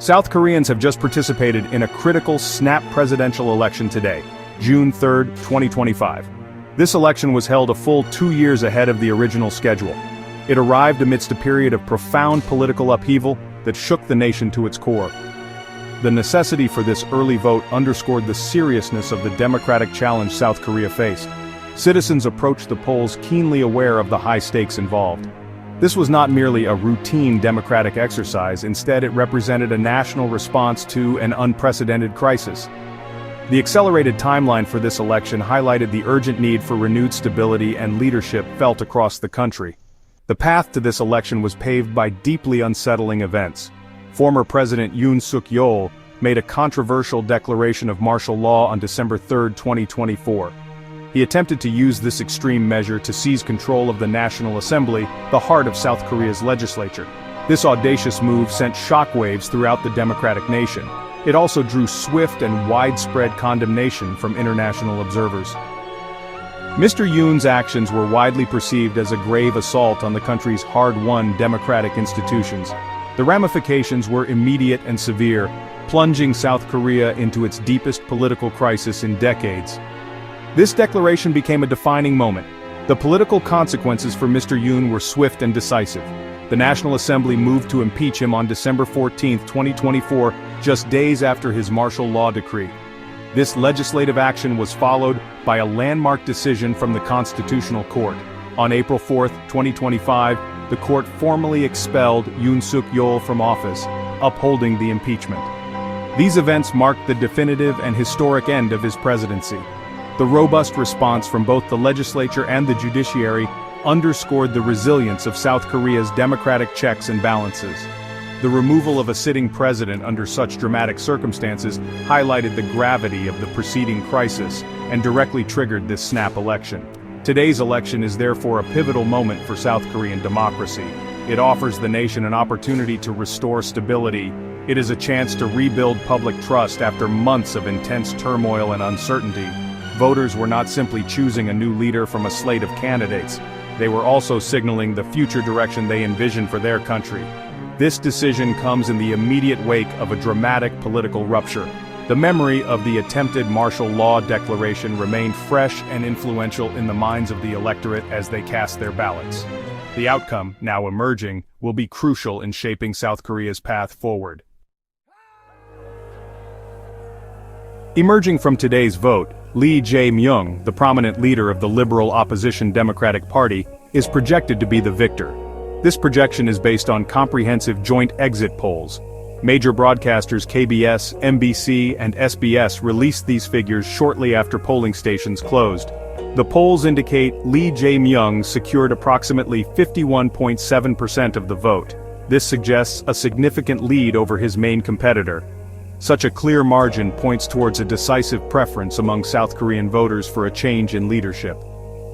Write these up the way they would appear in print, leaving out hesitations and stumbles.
South Koreans have just participated in a critical snap presidential election today, June 3, 2025. This election was held a full 2 years ahead of the original schedule. It arrived amidst a period of profound political upheaval that shook the nation to its core. The necessity for this early vote underscored the seriousness of the democratic challenge South Korea faced. Citizens approached the polls keenly aware of the high stakes involved. This was not merely a routine democratic exercise, instead it represented a national response to an unprecedented crisis. The accelerated timeline for this election highlighted the urgent need for renewed stability and leadership felt across the country. The path to this election was paved by deeply unsettling events. Former President Yoon Suk-yeol made a controversial declaration of martial law on December 3, 2024. He attempted to use this extreme measure to seize control of the National Assembly, the heart of South Korea's legislature. This audacious move sent shockwaves throughout the democratic nation. It also drew swift and widespread condemnation from international observers. Mr. Yoon's actions were widely perceived as a grave assault on the country's hard-won democratic institutions. The ramifications were immediate and severe, plunging South Korea into its deepest political crisis in decades. This declaration became a defining moment. The political consequences for Mr. Yoon were swift and decisive. The National Assembly moved to impeach him on December 14, 2024, just days after his martial law decree. This legislative action was followed by a landmark decision from the Constitutional Court. On April 4, 2025, the court formally expelled Yoon Suk-yeol from office, upholding the impeachment. These events marked the definitive and historic end of his presidency. The robust response from both the legislature and the judiciary underscored the resilience of South Korea's democratic checks and balances. The removal of a sitting president under such dramatic circumstances highlighted the gravity of the preceding crisis and directly triggered this snap election. Today's election is therefore a pivotal moment for South Korean democracy. It offers the nation an opportunity to restore stability. It is a chance to rebuild public trust after months of intense turmoil and uncertainty. Voters were not simply choosing a new leader from a slate of candidates. They were also signaling the future direction they envisioned for their country. This decision comes in the immediate wake of a dramatic political rupture. The memory of the attempted martial law declaration remained fresh and influential in the minds of the electorate as they cast their ballots. The outcome, now emerging, will be crucial in shaping South Korea's path forward. Emerging from today's vote, Lee Jae-myung, the prominent leader of the liberal opposition Democratic Party, is projected to be the victor. This projection is based on comprehensive joint exit polls. Major broadcasters KBS, MBC, and SBS released these figures shortly after polling stations closed. The polls indicate Lee Jae-myung secured approximately 51.7% of the vote. This suggests a significant lead over his main competitor. Such a clear margin points towards a decisive preference among South Korean voters for a change in leadership.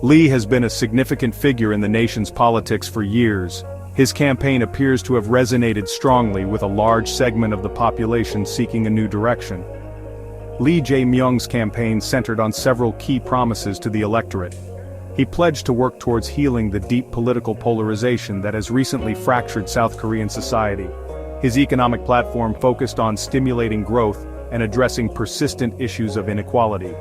Lee has been a significant figure in the nation's politics for years. His campaign appears to have resonated strongly with a large segment of the population seeking a new direction. Lee Jae-myung's campaign centered on several key promises to the electorate. He pledged to work towards healing the deep political polarization that has recently fractured South Korean society. His economic platform focused on stimulating growth and addressing persistent issues of inequality.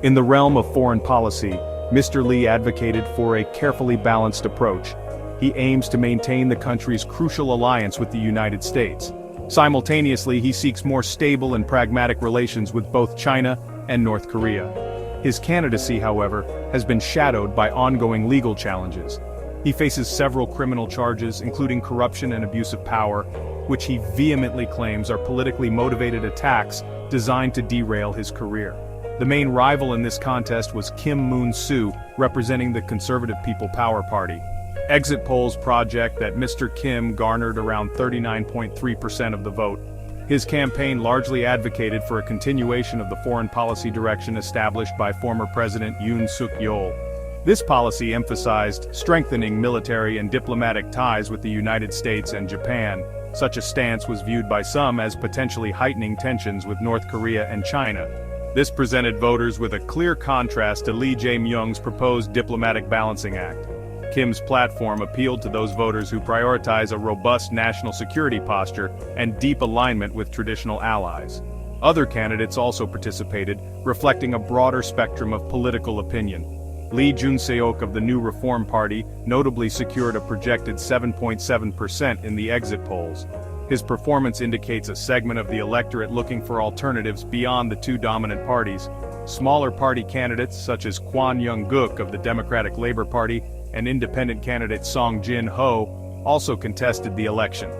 In the realm of foreign policy, Mr. Lee advocated for a carefully balanced approach. He aims to maintain the country's crucial alliance with the United States. Simultaneously, he seeks more stable and pragmatic relations with both China and North Korea. His candidacy, however, has been shadowed by ongoing legal challenges. He faces several criminal charges, including corruption and abuse of power, which he vehemently claims are politically motivated attacks designed to derail his career. The main rival in this contest was Kim Moon-soo, representing the Conservative People Power Party. Exit polls project that Mr. Kim garnered around 39.3% of the vote. His campaign largely advocated for a continuation of the foreign policy direction established by former President Yoon Suk-yeol. This policy emphasized strengthening military and diplomatic ties with the United States and Japan. Such a stance was viewed by some as potentially heightening tensions with North Korea and China. This presented voters with a clear contrast to Lee Jae-myung's proposed Diplomatic Balancing Act. Kim's platform appealed to those voters who prioritize a robust national security posture and deep alignment with traditional allies. Other candidates also participated, reflecting a broader spectrum of political opinion. Lee Jun-seok of the New Reform Party notably secured a projected 7.7% in the exit polls. His performance indicates a segment of the electorate looking for alternatives beyond the two dominant parties. Smaller party candidates such as Kwon Young-guk of the Democratic Labor Party and independent candidate Song Jin-ho also contested the election.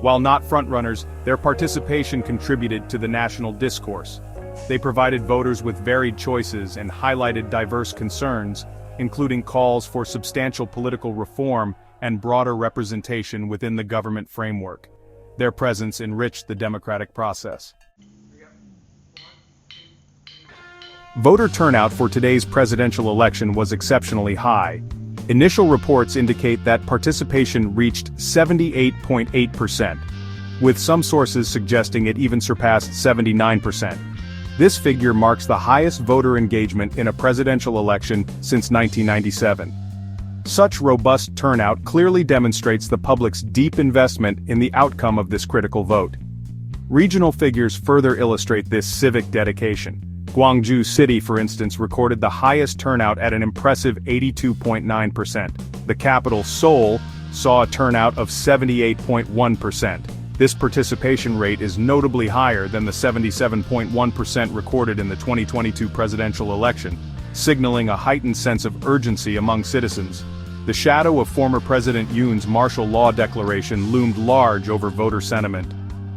While not frontrunners, their participation contributed to the national discourse. They provided voters with varied choices and highlighted diverse concerns, including calls for substantial political reform and broader representation within the government framework. Their presence enriched the democratic process. Voter turnout for today's presidential election was exceptionally high. Initial reports indicate that participation reached 78.8%, with some sources suggesting it even surpassed 79%. This figure marks the highest voter engagement in a presidential election since 1997. Such robust turnout clearly demonstrates the public's deep investment in the outcome of this critical vote. Regional figures further illustrate this civic dedication. Gwangju City, for instance, recorded the highest turnout at an impressive 82.9%. The capital, Seoul, saw a turnout of 78.1%. This participation rate is notably higher than the 77.1% recorded in the 2022 presidential election, signaling a heightened sense of urgency among citizens. The shadow of former President Yoon's martial law declaration loomed large over voter sentiment.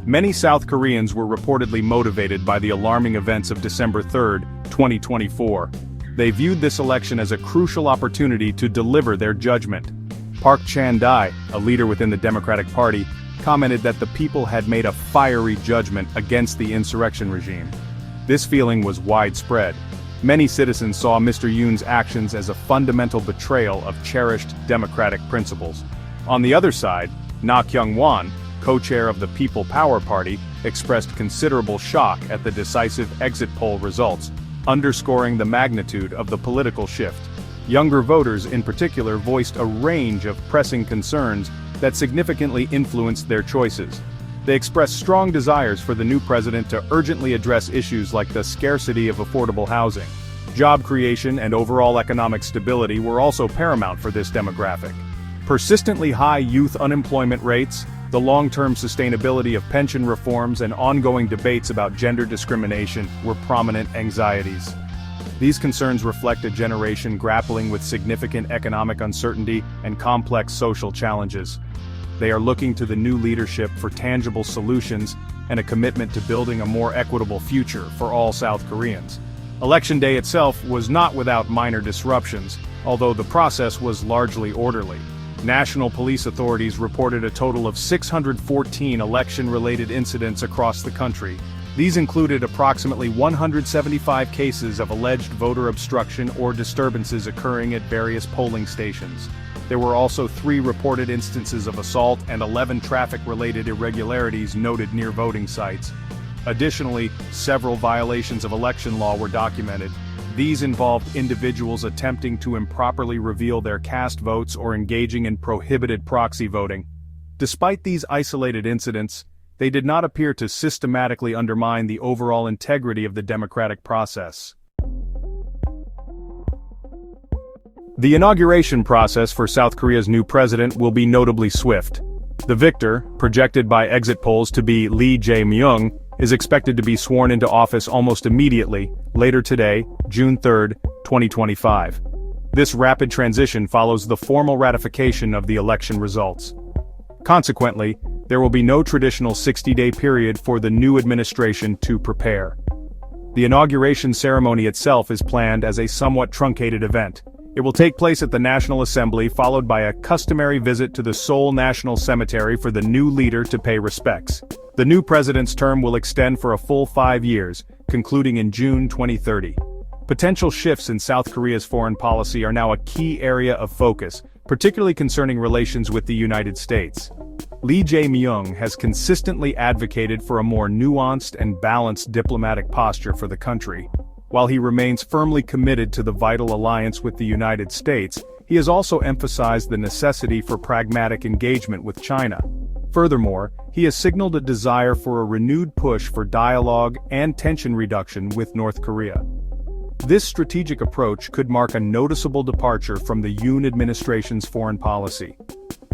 Many South Koreans were reportedly motivated by the alarming events of December 3, 2024. They viewed this election as a crucial opportunity to deliver their judgment. Park Chan-dai, a leader within the Democratic Party, commented that the people had made a fiery judgment against the insurrection regime. This feeling was widespread. Many citizens saw Mr. Yoon's actions as a fundamental betrayal of cherished democratic principles. On the other side, Na Kyung-won, co-chair of the People Power Party, expressed considerable shock at the decisive exit poll results, underscoring the magnitude of the political shift. Younger voters in particular voiced a range of pressing concerns that significantly influenced their choices. They expressed strong desires for the new president to urgently address issues like the scarcity of affordable housing. Job creation and overall economic stability were also paramount for this demographic. Persistently high youth unemployment rates, the long-term sustainability of pension reforms, and ongoing debates about gender discrimination were prominent anxieties. These concerns reflect a generation grappling with significant economic uncertainty and complex social challenges. They are looking to the new leadership for tangible solutions and a commitment to building a more equitable future for all South Koreans. Election day itself was not without minor disruptions, although the process was largely orderly. National police authorities reported a total of 614 election-related incidents across the country. These included approximately 175 cases of alleged voter obstruction or disturbances occurring at various polling stations. There were also 3 reported instances of assault and 11 traffic-related irregularities noted near voting sites. Additionally, several violations of election law were documented. These involved individuals attempting to improperly reveal their cast votes or engaging in prohibited proxy voting. Despite these isolated incidents, they did not appear to systematically undermine the overall integrity of the democratic process. The inauguration process for South Korea's new president will be notably swift. The victor, projected by exit polls to be Lee Jae-myung, is expected to be sworn into office almost immediately, later today, June 3, 2025. This rapid transition follows the formal ratification of the election results. Consequently, there will be no traditional 60-day period for the new administration to prepare. The inauguration ceremony itself is planned as a somewhat truncated event. It will take place at the National Assembly, followed by a customary visit to the Seoul National Cemetery for the new leader to pay respects. The new president's term will extend for a full 5 years, concluding in June 2030. Potential shifts in South Korea's foreign policy are now a key area of focus, particularly concerning relations with the United States. Lee Jae-myung has consistently advocated for a more nuanced and balanced diplomatic posture for the country. While he remains firmly committed to the vital alliance with the United States, He has also emphasized the necessity for pragmatic engagement with China. Furthermore, he has signaled a desire for a renewed push for dialogue and tension reduction with North Korea. This strategic approach could mark a noticeable departure from the Yoon administration's foreign policy.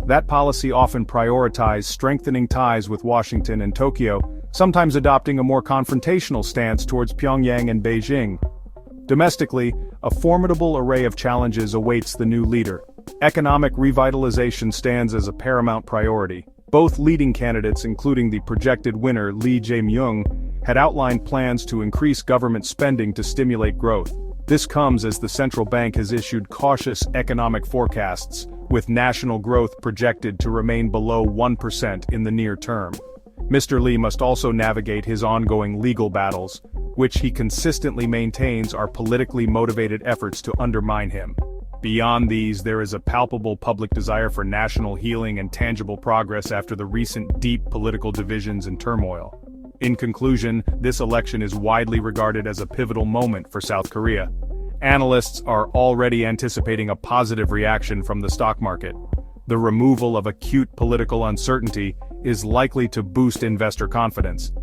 That policy often prioritized strengthening ties with Washington and Tokyo, sometimes adopting a more confrontational stance towards Pyongyang and Beijing. Domestically, a formidable array of challenges awaits the new leader. Economic revitalization stands as a paramount priority. Both leading candidates, including the projected winner Lee Jae-myung, had outlined plans to increase government spending to stimulate growth. This comes as the central bank has issued cautious economic forecasts, with national growth projected to remain below 1% in the near term. Mr. Lee must also navigate his ongoing legal battles, which he consistently maintains are politically motivated efforts to undermine him. Beyond these, there is a palpable public desire for national healing and tangible progress after the recent deep political divisions and turmoil. In conclusion, this election is widely regarded as a pivotal moment for South Korea. Analysts are already anticipating a positive reaction from the stock market. The removal of acute political uncertainty is likely to boost investor confidence.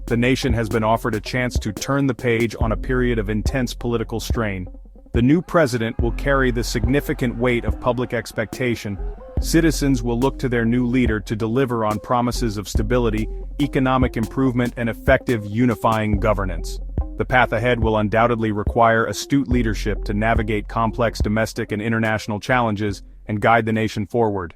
The nation has been offered a chance to turn the page on a period of intense political strain. The new president will carry the significant weight of public expectation. Citizens will look to their new leader to deliver on promises of stability, economic improvement, and effective unifying governance. The path ahead will undoubtedly require astute leadership to navigate complex domestic and international challenges and guide the nation forward.